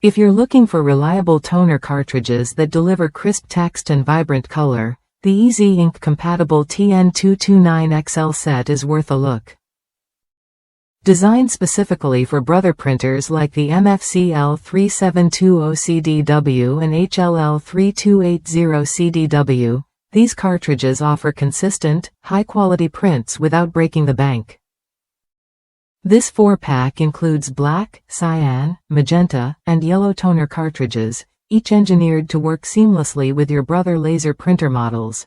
If you're looking for reliable toner cartridges that deliver crisp text and vibrant color, the E-Z Ink Compatible TN229XL set is worth a look. Designed specifically for brother printers like the MFC-L3720CDW and HL-L3280CDW, these cartridges offer consistent, high-quality prints without breaking the bank. This 4-pack includes black, cyan, magenta, and yellow toner cartridges, each engineered to work seamlessly with your brother laser printer models.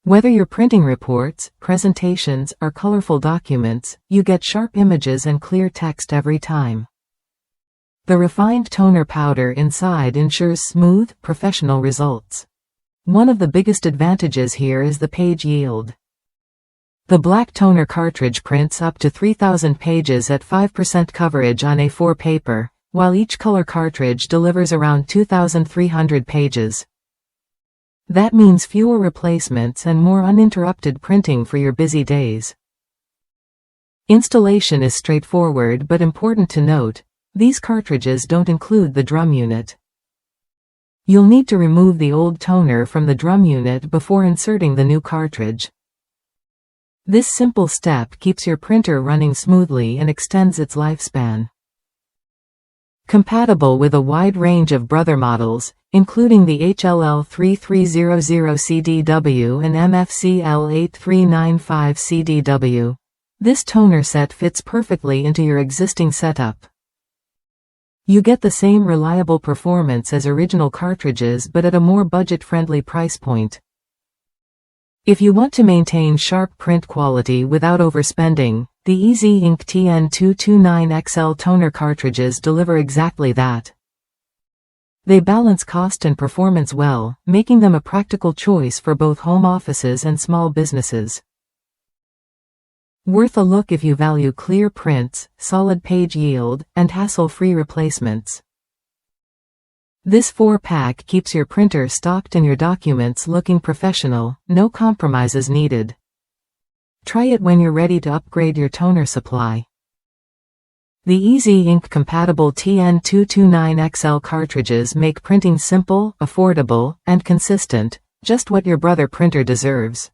Whether you're printing reports, presentations, or colorful documents, you get sharp images and clear text every time. The refined toner powder inside ensures smooth, professional results. One of the biggest advantages here is the page yield. The black toner cartridge prints up to 3,000 pages at 5% coverage on A4 paper, while each color cartridge delivers around 2,300 pages. That means fewer replacements and more uninterrupted printing for your busy days. Installation is straightforward but important to note, these cartridges don't include the drum unit. You'll need to remove the old toner from the drum unit before inserting the new cartridge. This simple step keeps your printer running smoothly and extends its lifespan. Compatible with a wide range of brother models, including the HL-L3380CDW and MFC-L3720CDW, this toner set fits perfectly into your existing setup. You get the same reliable performance as original cartridges but at a more budget-friendly price point. If you want to maintain sharp print quality without overspending, the E-Z Ink TN229XL toner cartridges deliver exactly that. They balance cost and performance well, making them a practical choice for both home offices and small businesses. Worth a look if you value clear prints, solid page yield, and hassle-free replacements. This 4-pack keeps your printer stocked and your documents looking professional, no compromises needed. Try it when you're ready to upgrade your toner supply. The E-Z Ink Compatible TN229XL cartridges make printing simple, affordable, and consistent, just what your brother printer deserves.